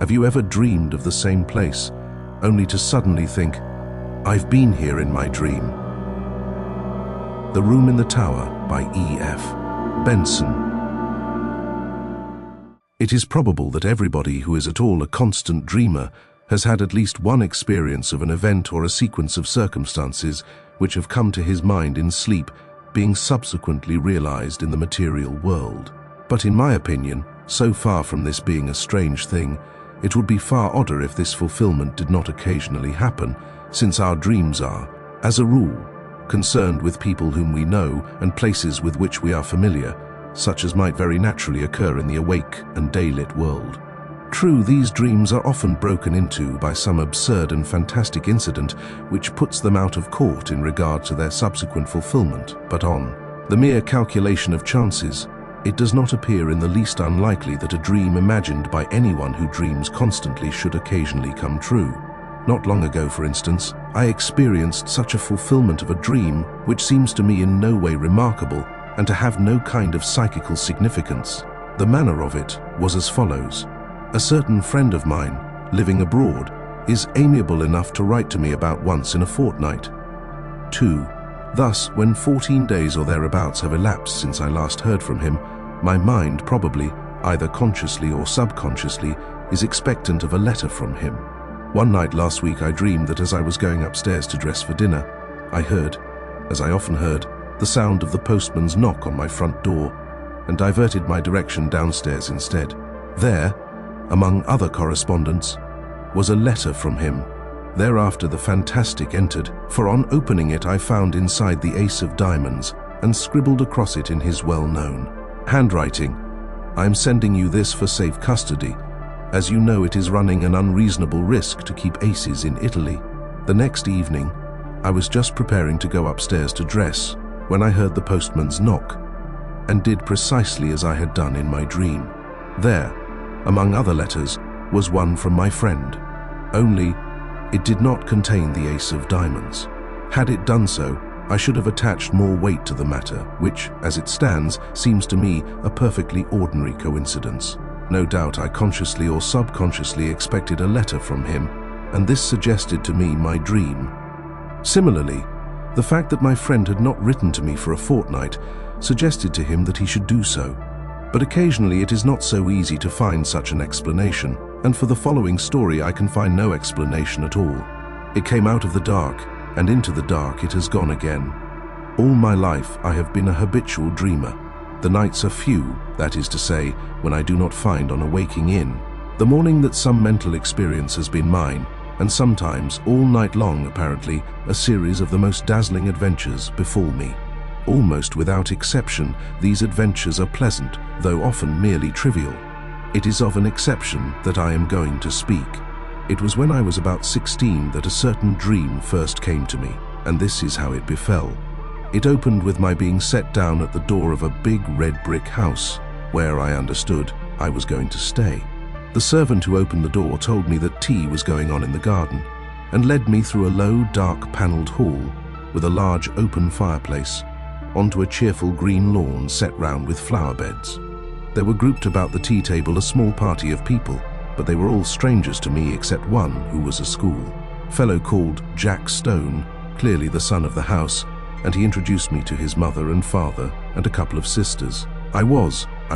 Have you ever dreamed of the same place, only to suddenly think, "I've been here in my dream"? The Room in the Tower by E.F. Benson. It is probable that everybody who is at all a constant dreamer has had at least one experience of an event or a sequence of circumstances which have come to his mind in sleep, being subsequently realized in the material world. But in my opinion, so far from this being a strange thing, it would be far odder if this fulfillment did not occasionally happen, since our dreams are, as a rule, concerned with people whom we know and places with which we are familiar, such as might very naturally occur in the awake and daylit world. True, these dreams are often broken into by some absurd and fantastic incident which puts them out of court in regard to their subsequent fulfillment, but on the mere calculation of chances, it does not appear in the least unlikely that a dream imagined by anyone who dreams constantly should occasionally come true. Not long ago, for instance, I experienced such a fulfillment of a dream which seems to me in no way remarkable and to have no kind of psychical significance. The manner of it was as follows. A certain friend of mine, living abroad, is amiable enough to write to me about once in a fortnight. 2. Thus, when 14 days or thereabouts have elapsed since I last heard from him, my mind probably, either consciously or subconsciously, is expectant of a letter from him. One night last week I dreamed that as I was going upstairs to dress for dinner, I heard, as I often heard, the sound of the postman's knock on my front door, and diverted my direction downstairs instead. There, among other correspondence, was a letter from him. Thereafter the fantastic entered, for on opening it I found inside the ace of diamonds, and scribbled across it in his well-known handwriting, "I am sending you this for safe custody, as you know it is running an unreasonable risk to keep aces in Italy." The next evening, I was just preparing to go upstairs to dress, when I heard the postman's knock, and did precisely as I had done in my dream. There, among other letters, was one from my friend, only it did not contain the ace of diamonds. Had it done so, I should have attached more weight to the matter, which, as it stands, seems to me a perfectly ordinary coincidence. No doubt I consciously or subconsciously expected a letter from him, and this suggested to me my dream. Similarly, the fact that my friend had not written to me for a fortnight suggested to him that he should do so. But occasionally it is not so easy to find such an explanation, and for the following story I can find no explanation at all. It came out of the dark, and into the dark it has gone again. All my life I have been a habitual dreamer. The nights are few, that is to say, when I do not find on awaking in the morning that some mental experience has been mine, and sometimes, all night long apparently, a series of the most dazzling adventures befall me. Almost without exception, these adventures are pleasant, though often merely trivial. It is of an exception that I am going to speak. It was when I was about 16 that a certain dream first came to me, and this is how it befell. It opened with my being set down at the door of a big red brick house, where I understood I was going to stay. The servant who opened the door told me that tea was going on in the garden, and led me through a low, dark panelled hall with a large open fireplace, onto a cheerful green lawn set round with flower beds. There were grouped about the tea table a small party of people, but they were all strangers to me except one who was a school fellow called Jack Stone, clearly the son of the house, and he introduced me to his mother and father and a couple of sisters. I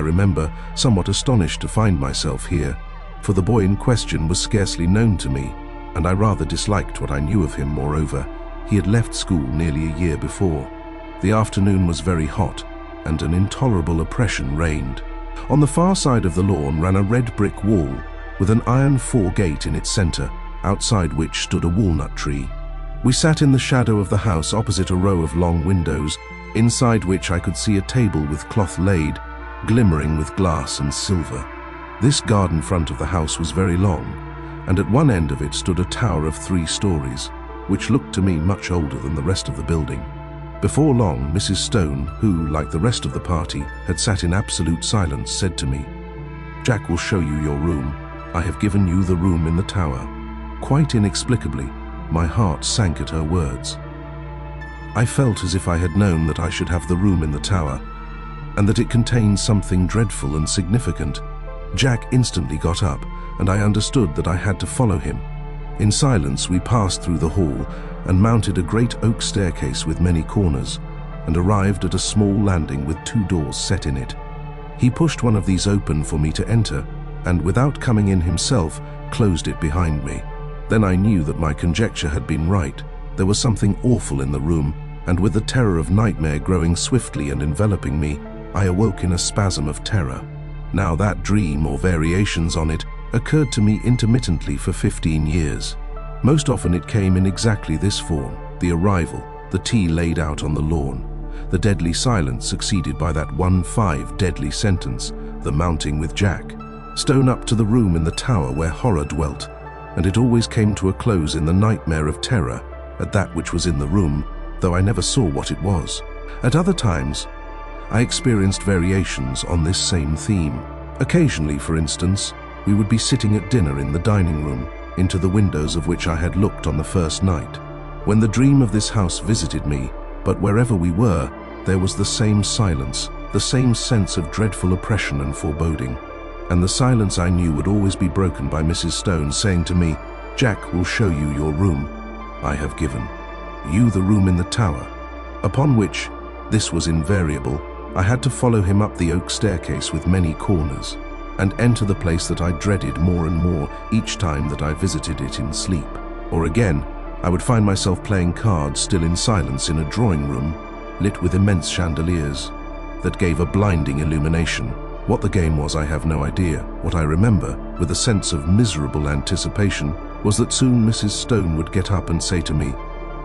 remember, somewhat astonished to find myself here, for the boy in question was scarcely known to me, and I rather disliked what I knew of him. Moreover, he had left school nearly a year before. The afternoon was very hot, and an intolerable oppression reigned. On the far side of the lawn ran a red brick wall, with an iron gate in its centre, outside which stood a walnut tree. We sat in the shadow of the house opposite a row of long windows, inside which I could see a table with cloth laid, glimmering with glass and silver. This garden front of the house was very long, and at one end of it stood a tower of 3 stories, which looked to me much older than the rest of the building. Before long, Mrs. Stone, who, like the rest of the party, had sat in absolute silence, said to me, "Jack will show you your room. I have given you the room in the tower." Quite inexplicably, my heart sank at her words. I felt as if I had known that I should have the room in the tower, and that it contained something dreadful and significant. Jack instantly got up, and I understood that I had to follow him. In silence, we passed through the hall and mounted a great oak staircase with many corners, and arrived at a small landing with 2 doors set in it. He pushed one of these open for me to enter, and without coming in himself, closed it behind me. Then I knew that my conjecture had been right. There was something awful in the room, and with the terror of nightmare growing swiftly and enveloping me, I awoke in a spasm of terror. Now that dream, or variations on it, occurred to me intermittently for 15 years. Most often it came in exactly this form: the arrival, the tea laid out on the lawn, the deadly silence succeeded by that 1-5 deadly sentence, the mounting with Jack, Stone up to the room in the tower where horror dwelt, and it always came to a close in the nightmare of terror at that which was in the room, though I never saw what it was. At other times, I experienced variations on this same theme. Occasionally, for instance, we would be sitting at dinner in the dining room, into the windows of which I had looked on the first night, when the dream of this house visited me, but wherever we were, there was the same silence, the same sense of dreadful oppression and foreboding. And the silence I knew would always be broken by Mrs. Stone saying to me, "Jack will show you your room. I have given you the room in the tower." Upon which, this was invariable, I had to follow him up the oak staircase with many corners, and enter the place that I dreaded more and more each time that I visited it in sleep. Or again, I would find myself playing cards still in silence in a drawing room, lit with immense chandeliers, that gave a blinding illumination. What the game was, I have no idea. What I remember, with a sense of miserable anticipation, was that soon Mrs. Stone would get up and say to me,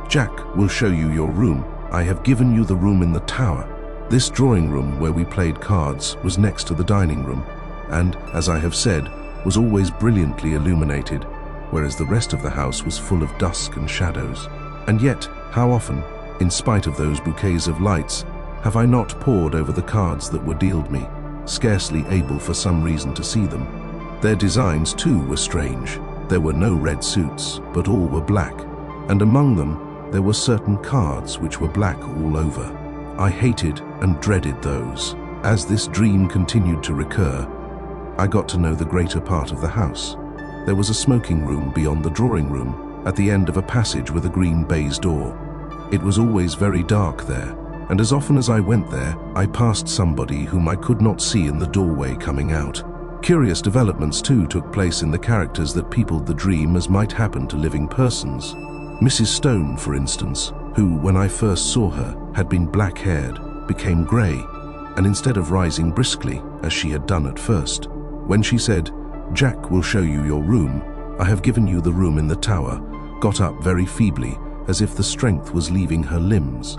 "Jack will show you your room. I have given you the room in the tower." This drawing room where we played cards was next to the dining room, and, as I have said, was always brilliantly illuminated, whereas the rest of the house was full of dusk and shadows. And yet, how often, in spite of those bouquets of lights, have I not pored over the cards that were dealt me, scarcely able for some reason to see them. Their designs too were strange. There were no red suits, but all were black, and among them there were certain cards which were black all over. I hated and dreaded those. As this dream continued to recur, I got to know the greater part of the house. There was a smoking room beyond the drawing room, at the end of a passage with a green baize door. It was always very dark there, and as often as I went there, I passed somebody whom I could not see in the doorway coming out. Curious developments too took place in the characters that peopled the dream, as might happen to living persons. Mrs. Stone, for instance, who, when I first saw her, had been black-haired, became grey, and instead of rising briskly, as she had done at first, when she said, "Jack will show you your room, I have given you the room in the tower," got up very feebly, as if the strength was leaving her limbs.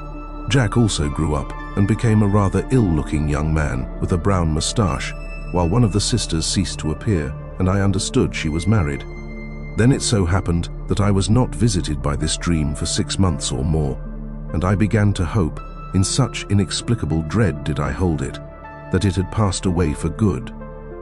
Jack also grew up and became a rather ill-looking young man with a brown moustache, while one of the sisters ceased to appear, and I understood she was married. Then it so happened that I was not visited by this dream for 6 months or more, and I began to hope, in such inexplicable dread did I hold it, that it had passed away for good.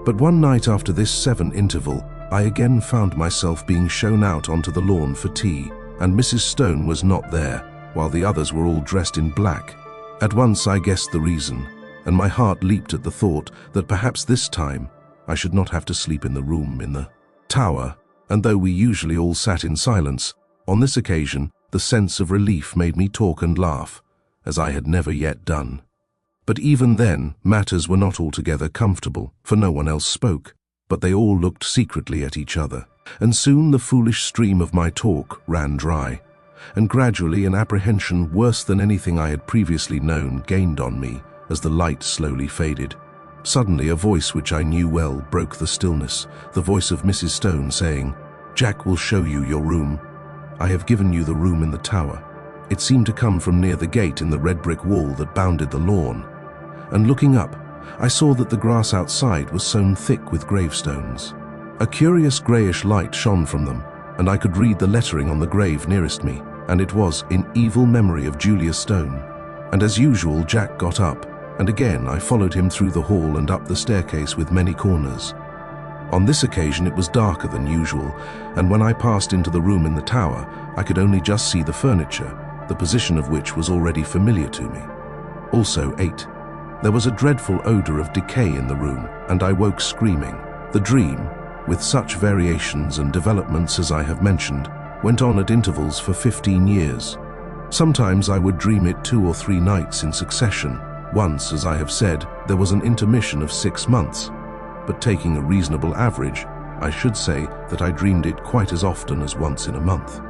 But one night after this 7 interval, I again found myself being shown out onto the lawn for tea, and Mrs. Stone was not there, while the others were all dressed in black. At once I guessed the reason, and my heart leaped at the thought that perhaps this time I should not have to sleep in the room in the tower, and though we usually all sat in silence, on this occasion the sense of relief made me talk and laugh, as I had never yet done. But even then matters were not altogether comfortable, for no one else spoke, but they all looked secretly at each other, and soon the foolish stream of my talk ran dry, and gradually an apprehension worse than anything I had previously known gained on me as the light slowly faded. Suddenly a voice which I knew well broke the stillness, the voice of Mrs. Stone saying, "Jack will show you your room. I have given you the room in the tower." It seemed to come from near the gate in the red brick wall that bounded the lawn, and looking up, I saw that the grass outside was sown thick with gravestones. A curious greyish light shone from them, and I could read the lettering on the grave nearest me, and it was, "In evil memory of Julia Stone." And as usual, Jack got up, and again I followed him through the hall and up the staircase with many corners. On this occasion it was darker than usual, and when I passed into the room in the tower, I could only just see the furniture, the position of which was already familiar to me. Also 8. There was a dreadful odour of decay in the room, and I woke screaming. The dream, with such variations and developments as I have mentioned, went on at intervals for 15 years. Sometimes I would dream it 2 or 3 nights in succession. Once, as I have said, there was an intermission of 6 months. But taking a reasonable average, I should say that I dreamed it quite as often as once in a month.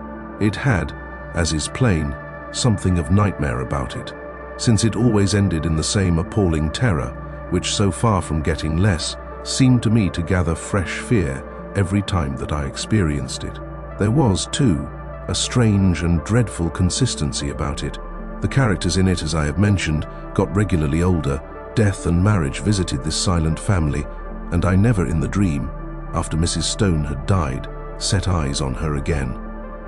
It had, as is plain, something of nightmare about it, since it always ended in the same appalling terror, which, so far from getting less, seemed to me to gather fresh fear every time that I experienced it. There was, too, a strange and dreadful consistency about it. The characters in it, as I have mentioned, got regularly older. Death and marriage visited this silent family, and I never in the dream, after Mrs. Stone had died, set eyes on her again.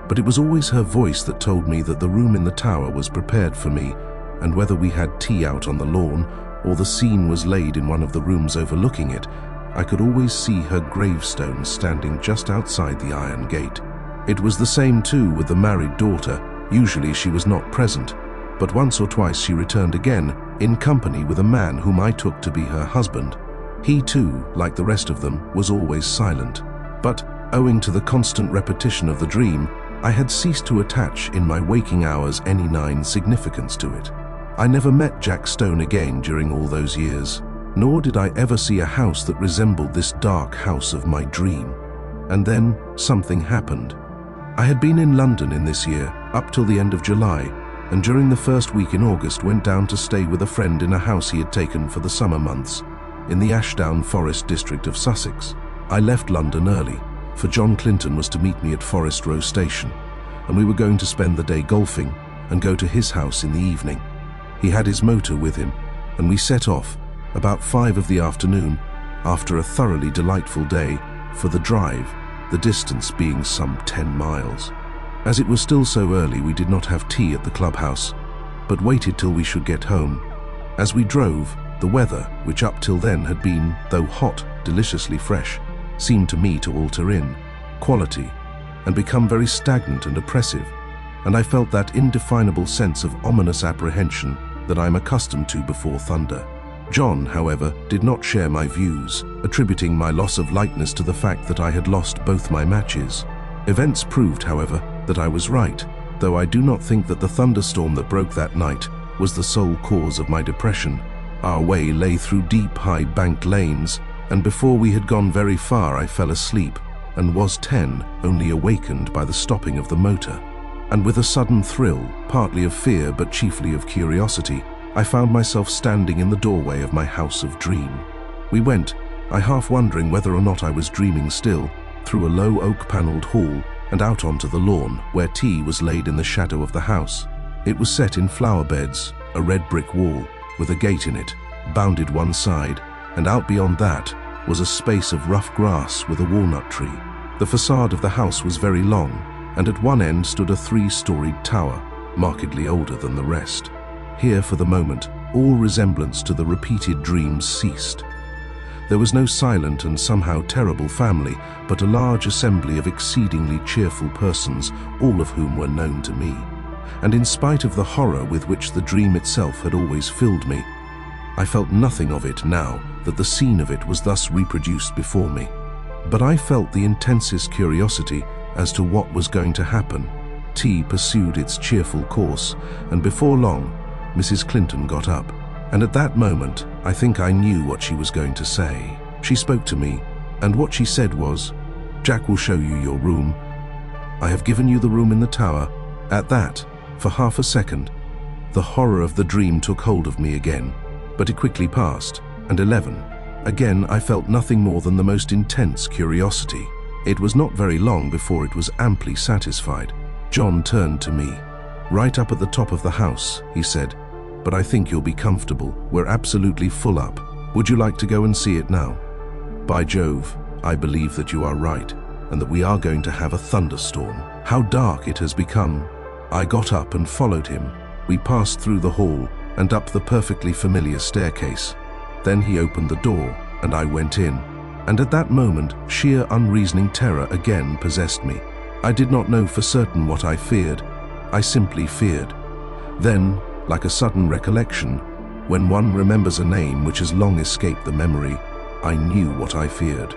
But it was always her voice that told me that the room in the tower was prepared for me, and whether we had tea out on the lawn or the scene was laid in one of the rooms overlooking it, I could always see her gravestone standing just outside the iron gate. It was the same too with the married daughter. Usually she was not present, but once or twice she returned again, in company with a man whom I took to be her husband. He too, like the rest of them, was always silent. But, owing to the constant repetition of the dream, I had ceased to attach in my waking hours any significance to it. I never met Jack Stone again during all those years, nor did I ever see a house that resembled this dark house of my dream. And then something happened. I had been in London in this year, up till the end of July, and during the first week in August went down to stay with a friend in a house he had taken for the summer months, in the Ashdown Forest district of Sussex. I left London early, for John Clinton was to meet me at Forest Row Station, and we were going to spend the day golfing and go to his house in the evening. He had his motor with him, and we set off, about 5 of the afternoon, after a thoroughly delightful day, for the drive, the distance being some 10 miles. As it was still so early, we did not have tea at the clubhouse, but waited till we should get home. As we drove, the weather, which up till then had been, though hot, deliciously fresh, seemed to me to alter in quality and become very stagnant and oppressive, and I felt that indefinable sense of ominous apprehension that I am accustomed to before thunder. John, however, did not share my views, attributing my loss of lightness to the fact that I had lost both my matches. Events proved, however, that I was right, though I do not think that the thunderstorm that broke that night was the sole cause of my depression. Our way lay through deep, high-banked lanes, and before we had gone very far I fell asleep, and was 10, only awakened by the stopping of the motor. And with a sudden thrill, partly of fear but chiefly of curiosity, I found myself standing in the doorway of my house of dream. We went, I half wondering whether or not I was dreaming still, through a low oak-panelled hall and out onto the lawn, where tea was laid in the shadow of the house. It was set in flower beds, a red brick wall, with a gate in it, bounded one side, and out beyond that was a space of rough grass with a walnut tree. The facade of the house was very long, and at one end stood a 3-storied tower, markedly older than the rest. Here, for the moment, all resemblance to the repeated dreams ceased. There was no silent and somehow terrible family, but a large assembly of exceedingly cheerful persons, all of whom were known to me. And in spite of the horror with which the dream itself had always filled me, I felt nothing of it now that the scene of it was thus reproduced before me. But I felt the intensest curiosity as to what was going to happen. Tea pursued its cheerful course, and before long, Mrs. Clinton got up, and at that moment I think I knew what she was going to say. She spoke to me, and what she said was, "Jack will show you your room. I have given you the room in the tower." At that, for half a second, the horror of the dream took hold of me again, but it quickly passed, and 11. Again I felt nothing more than the most intense curiosity. It was not very long before it was amply satisfied. John turned to me. "Right up at the top of the house," he said, "but I think you'll be comfortable. We're absolutely full up. Would you like to go and see it now?" By Jove, I believe that you are right, and that we are going to have a thunderstorm. How dark it has become. I got up and followed him. We passed through the hall and up the perfectly familiar staircase. Then he opened the door, and I went in. And at that moment, sheer unreasoning terror again possessed me. I did not know for certain what I feared. I simply feared. Then, like a sudden recollection, when one remembers a name which has long escaped the memory, I knew what I feared.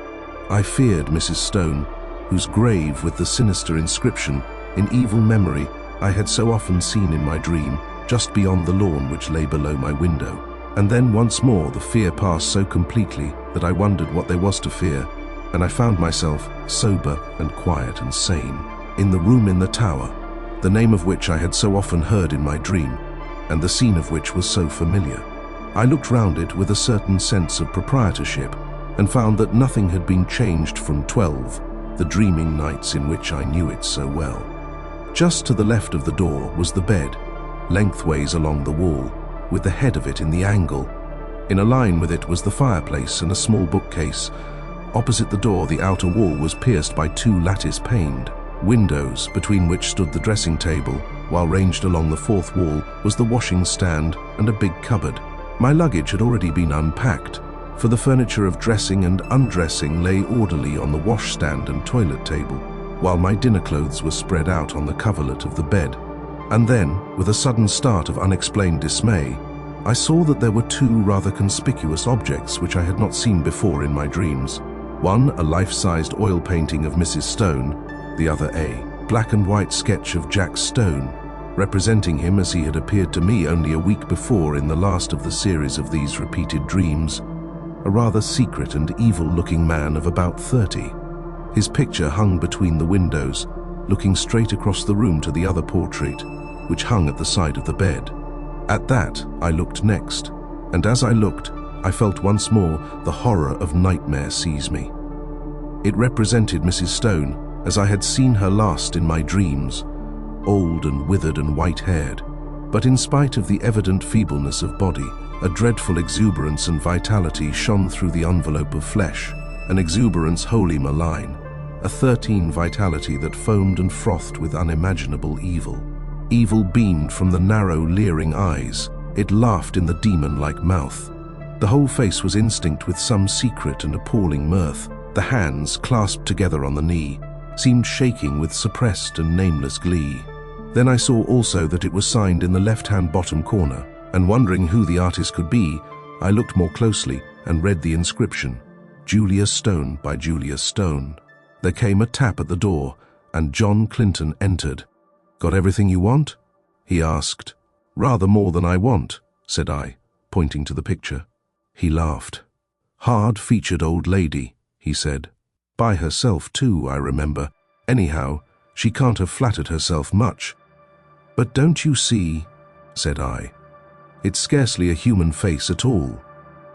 I feared Mrs. Stone, whose grave with the sinister inscription, "In evil memory," I had so often seen in my dream, just beyond the lawn which lay below my window. And then once more the fear passed so completely that I wondered what there was to fear, and I found myself sober and quiet and sane, in the room in the tower, the name of which I had so often heard in my dream, and the scene of which was so familiar. I looked round it with a certain sense of proprietorship, and found that nothing had been changed from 12, the dreaming nights in which I knew it so well. Just to the left of the door was the bed, lengthways along the wall, with the head of it in the angle. In a line with it was the fireplace and a small bookcase. Opposite the door, the outer wall was pierced by 2 lattice-paned windows, between which stood the dressing table, while ranged along the 4th wall was the washing stand and a big cupboard. My luggage had already been unpacked, for the furniture of dressing and undressing lay orderly on the washstand and toilet table, while my dinner clothes were spread out on the coverlet of the bed. And then, with a sudden start of unexplained dismay, I saw that there were 2 rather conspicuous objects which I had not seen before in my dreams. One, a life-sized oil painting of Mrs. Stone, the other a black and white sketch of Jack Stone, representing him as he had appeared to me only a week before in the last of the series of these repeated dreams, a rather secret and evil-looking man of about 30. His picture hung between the windows, looking straight across the room to the other portrait, which hung at the side of the bed. At that, I looked next, and as I looked, I felt once more the horror of nightmare seize me. It represented Mrs. Stone, as I had seen her last in my dreams, old and withered and white-haired, but in spite of the evident feebleness of body, a dreadful exuberance and vitality shone through the envelope of flesh, an exuberance wholly malign, a 13 vitality that foamed and frothed with unimaginable evil. Evil beamed from the narrow, leering eyes. It laughed in the demon-like mouth. The whole face was instinct with some secret and appalling mirth. The hands, clasped together on the knee, seemed shaking with suppressed and nameless glee. Then I saw also that it was signed in the left-hand bottom corner, and wondering who the artist could be, I looked more closely and read the inscription, "Julia Stone by Julia Stone." There came a tap at the door, and John Clinton entered. "Got everything you want?" he asked. "Rather more than I want," said I, pointing to the picture. He laughed. "Hard-featured old lady," he said. "By herself too, I remember. Anyhow, she can't have flattered herself much." "But don't you see," said I, "it's scarcely a human face at all.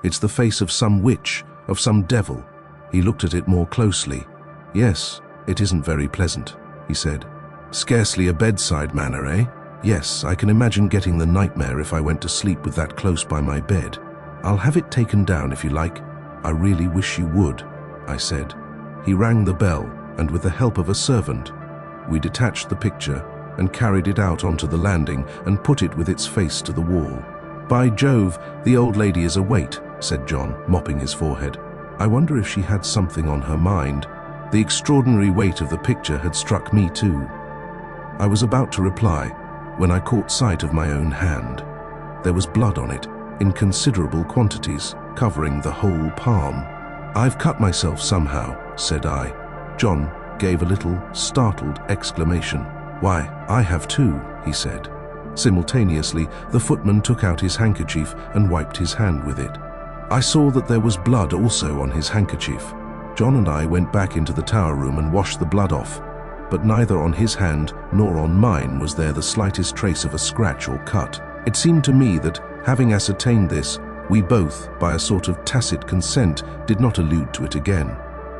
It's the face of some witch, of some devil." He looked at it more closely. "Yes, it isn't very pleasant," he said. "Scarcely a bedside manner, eh? Yes, I can imagine getting the nightmare if I went to sleep with that close by my bed. I'll have it taken down if you like." "I really wish you would," I said. He rang the bell, and with the help of a servant, we detached the picture and carried it out onto the landing and put it with its face to the wall. "By Jove, the old lady is a weight," said John, mopping his forehead. "I wonder if she had something on her mind." The extraordinary weight of the picture had struck me too. I was about to reply when I caught sight of my own hand. There was blood on it, in considerable quantities, covering the whole palm. "I've cut myself somehow," said I. John gave a little, startled exclamation. "Why, I have too," he said. Simultaneously, the footman took out his handkerchief and wiped his hand with it. I saw that there was blood also on his handkerchief. John and I went back into the tower room and washed the blood off, but neither on his hand nor on mine was there the slightest trace of a scratch or cut. It seemed to me that, having ascertained this, we both, by a sort of tacit consent, did not allude to it again.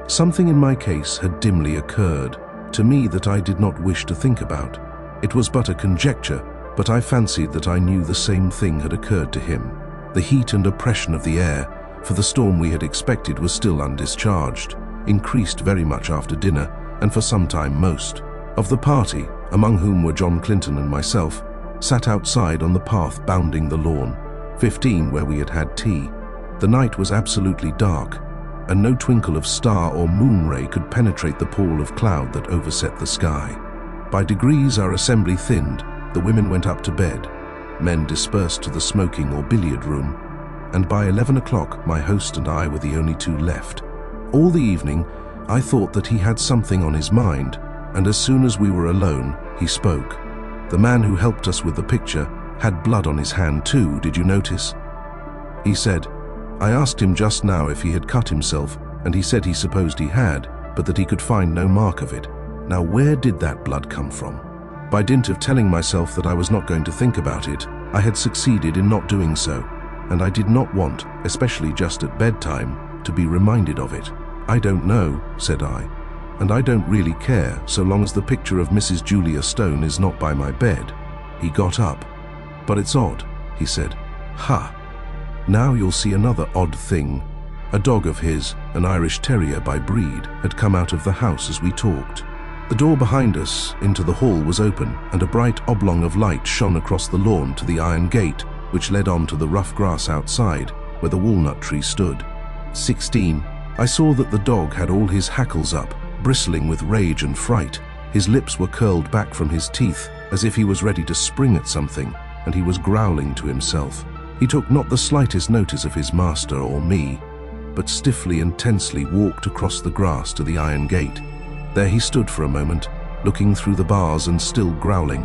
Something in my case had dimly occurred, to me that I did not wish to think about. It was but a conjecture, but I fancied that I knew the same thing had occurred to him. The heat and oppression of the air, for the storm we had expected was still undischarged, increased very much after dinner, and for some time most. Of the party, among whom were John Clinton and myself, sat outside on the path bounding the lawn, 15 where we had had tea. The night was absolutely dark, and no twinkle of star or moon ray could penetrate the pall of cloud that overset the sky. By degrees our assembly thinned, the women went up to bed, men dispersed to the smoking or billiard room, and by 11 o'clock my host and I were the only two left. All the evening I thought that he had something on his mind, and as soon as we were alone, he spoke. The man who helped us with the picture had blood on his hand too, did you notice? He said, I asked him just now if he had cut himself, and he said he supposed he had, but that he could find no mark of it. Now where did that blood come from? By dint of telling myself that I was not going to think about it, I had succeeded in not doing so, and I did not want, especially just at bedtime, to be reminded of it. I don't know, said I, and I don't really care so long as the picture of Mrs. Julia Stone is not by my bed. He got up. But it's odd, he said. Ha! Now you'll see another odd thing. A dog of his, an Irish Terrier by breed, had come out of the house as we talked. The door behind us into the hall was open, and a bright oblong of light shone across the lawn to the iron gate, which led on to the rough grass outside, where the walnut tree stood. 16. I saw that the dog had all his hackles up, bristling with rage and fright. His lips were curled back from his teeth, as if he was ready to spring at something, and he was growling to himself. He took not the slightest notice of his master or me, but stiffly and tensely walked across the grass to the iron gate. There he stood for a moment, looking through the bars and still growling.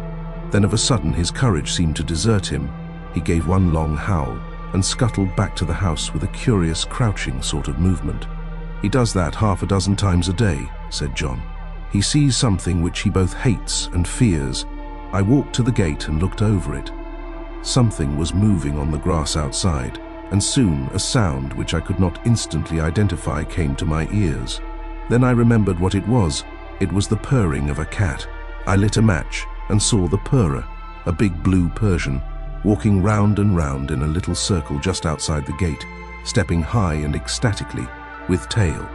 Then of a sudden his courage seemed to desert him. He gave one long howl and scuttled back to the house with a curious crouching sort of movement. He does that half a dozen times a day, said John. He sees something which he both hates and fears. I walked to the gate and looked over it. Something was moving on the grass outside, and soon a sound which I could not instantly identify came to my ears. Then I remembered what it was. It was the purring of a cat. I lit a match and saw the purrer, a big blue Persian, walking round and round in a little circle just outside the gate, stepping high and ecstatically, with tail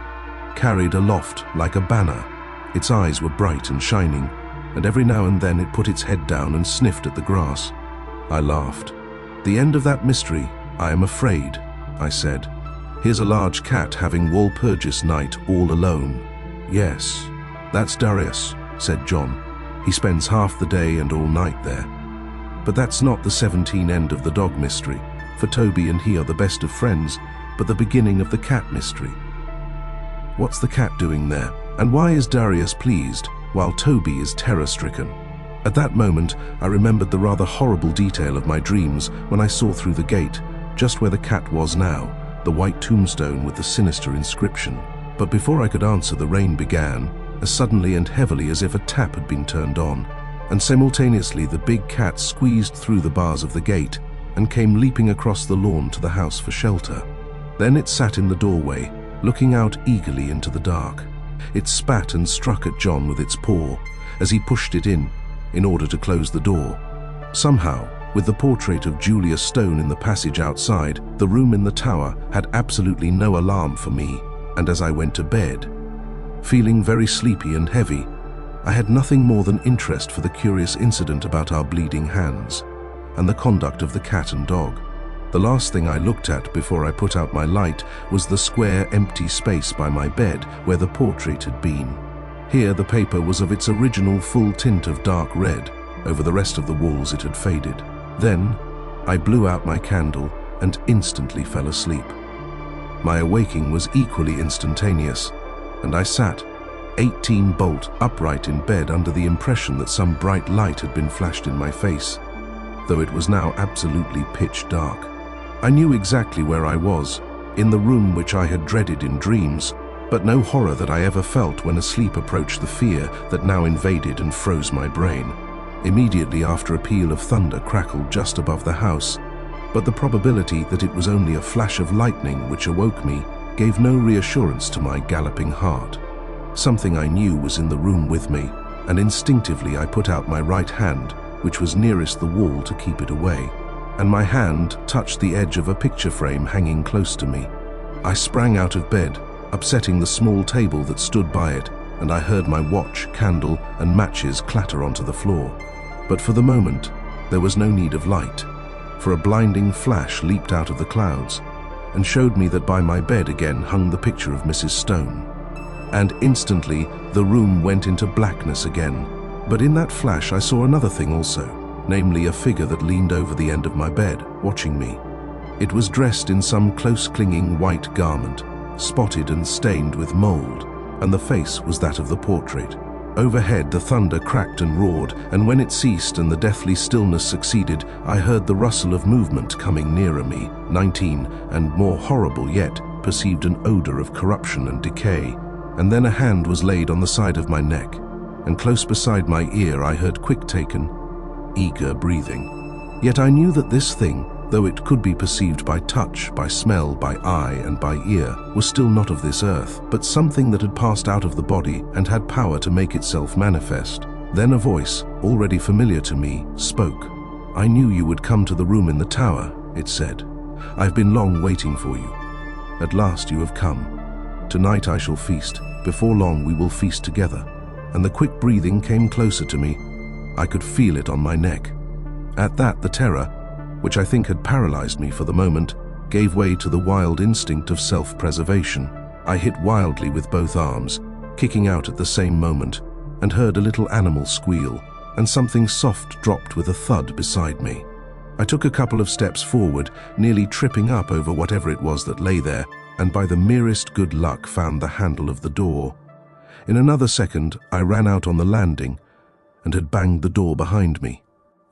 carried aloft like a banner. Its eyes were bright and shining, and every now and then it put its head down and sniffed at the grass. I laughed. The end of that mystery, I am afraid, I said. Here's a large cat having Walpurgis night all alone. Yes, that's Darius, said John. He spends half the day and all night there. But that's not the 17 end of the dog mystery, for Toby and he are the best of friends, but the beginning of the cat mystery. What's the cat doing there? And why is Darius pleased, while Toby is terror-stricken? At that moment, I remembered the rather horrible detail of my dreams when I saw through the gate, just where the cat was now, the white tombstone with the sinister inscription. But before I could answer, the rain began, as suddenly and heavily as if a tap had been turned on, and simultaneously the big cat squeezed through the bars of the gate and came leaping across the lawn to the house for shelter. Then it sat in the doorway, looking out eagerly into the dark. It spat and struck at John with its paw as he pushed it in order to close the door. Somehow, with the portrait of Julia Stone in the passage outside, the room in the tower had absolutely no alarm for me, and as I went to bed, feeling very sleepy and heavy, I had nothing more than interest for the curious incident about our bleeding hands and the conduct of the cat and dog. The last thing I looked at before I put out my light was the square, empty space by my bed where the portrait had been. Here the paper was of its original full tint of dark red. Over the rest of the walls it had faded. Then I blew out my candle and instantly fell asleep. My awaking was equally instantaneous, and I sat 18-bolt upright in bed under the impression that some bright light had been flashed in my face, though it was now absolutely pitch dark. I knew exactly where I was, in the room which I had dreaded in dreams, but no horror that I ever felt when asleep approached the fear that now invaded and froze my brain. Immediately after a peal of thunder crackled just above the house, but the probability that it was only a flash of lightning which awoke me gave no reassurance to my galloping heart. Something I knew was in the room with me, and instinctively I put out my right hand, which was nearest the wall, to keep it away, and my hand touched the edge of a picture frame hanging close to me. I sprang out of bed, upsetting the small table that stood by it, and I heard my watch, candle, and matches clatter onto the floor. But for the moment, there was no need of light, for a blinding flash leaped out of the clouds and showed me that by my bed again hung the picture of Mrs. Stone. And instantly the room went into blackness again. But in that flash I saw another thing also, namely a figure that leaned over the end of my bed, watching me. It was dressed in some close-clinging white garment, spotted and stained with mold, and the face was that of the portrait. Overhead, the thunder cracked and roared, and when it ceased and the deathly stillness succeeded, I heard the rustle of movement coming nearer me. 19, and more horrible yet, perceived an odor of corruption and decay. And then a hand was laid on the side of my neck, and close beside my ear I heard quick-taken, eager breathing. Yet I knew that this thing, though it could be perceived by touch, by smell, by eye, and by ear, was still not of this earth, but something that had passed out of the body and had power to make itself manifest. Then a voice, already familiar to me, spoke. "I knew you would come to the room in the tower," it said. "I've been long waiting for you. At last you have come. Tonight I shall feast. Before long we will feast together." And the quick breathing came closer to me. I could feel it on my neck. At that, the terror, which I think had paralyzed me for the moment, gave way to the wild instinct of self-preservation. I hit wildly with both arms, kicking out at the same moment, and heard a little animal squeal, and something soft dropped with a thud beside me. I took a couple of steps forward, nearly tripping up over whatever it was that lay there, and by the merest good luck found the handle of the door. In another second, I ran out on the landing and had banged the door behind me.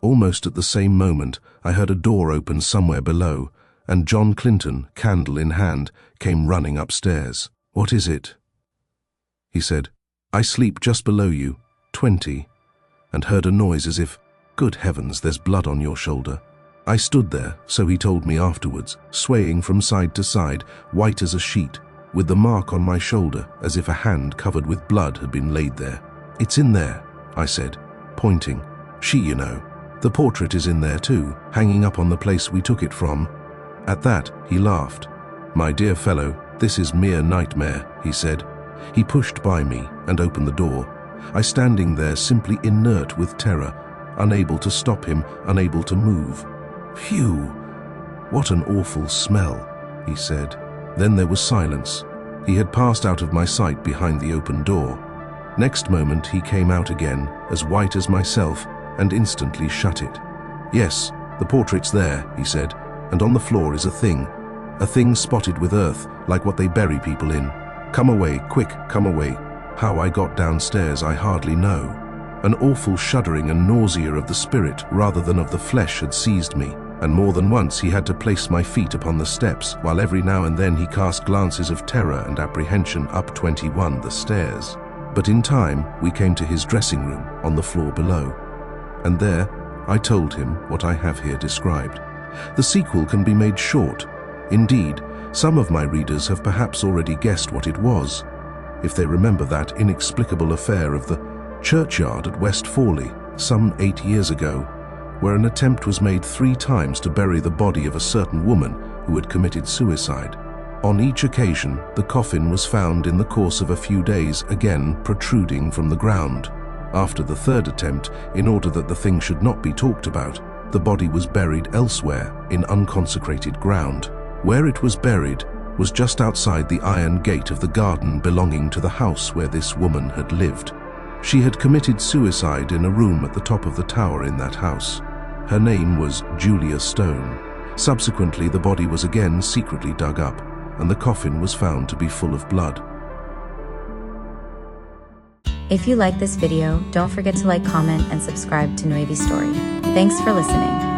Almost at the same moment, I heard a door open somewhere below, and John Clinton, candle in hand, came running upstairs. "What is it?" he said. "I sleep just below you, 20, and heard a noise as if, good heavens, there's blood on your shoulder." I stood there, so he told me afterwards, swaying from side to side, white as a sheet, with the mark on my shoulder as if a hand covered with blood had been laid there. "It's in there," I said, pointing. "She, you know. The portrait is in there too, hanging up on the place we took it from." At that, he laughed. "My dear fellow, this is mere nightmare," he said. He pushed by me and opened the door. I standing there simply inert with terror, unable to stop him, unable to move. "Phew! What an awful smell," he said. Then there was silence. He had passed out of my sight behind the open door. Next moment he came out again, as white as myself, and instantly shut it. "Yes, the portrait's there," he said, "and on the floor is a thing spotted with earth, like what they bury people in. Come away, quick, come away." How I got downstairs I hardly know. An awful shuddering and nausea of the spirit rather than of the flesh had seized me, and more than once he had to place my feet upon the steps, while every now and then he cast glances of terror and apprehension up 21 the stairs. But in time we came to his dressing room on the floor below, and there I told him what I have here described. The sequel can be made short. Indeed, some of my readers have perhaps already guessed what it was, if they remember that inexplicable affair of the churchyard at West Forley some 8 years ago, where an attempt was made 3 times to bury the body of a certain woman who had committed suicide. On each occasion, the coffin was found in the course of a few days, again protruding from the ground. After the 3rd attempt, in order that the thing should not be talked about, the body was buried elsewhere in unconsecrated ground. Where it was buried was just outside the iron gate of the garden belonging to the house where this woman had lived. She had committed suicide in a room at the top of the tower in that house. Her name was Julia Stone. Subsequently, the body was again secretly dug up, and the coffin was found to be full of blood. If you like this video, don't forget to like, comment, and subscribe to Nuevi Story. Thanks for listening.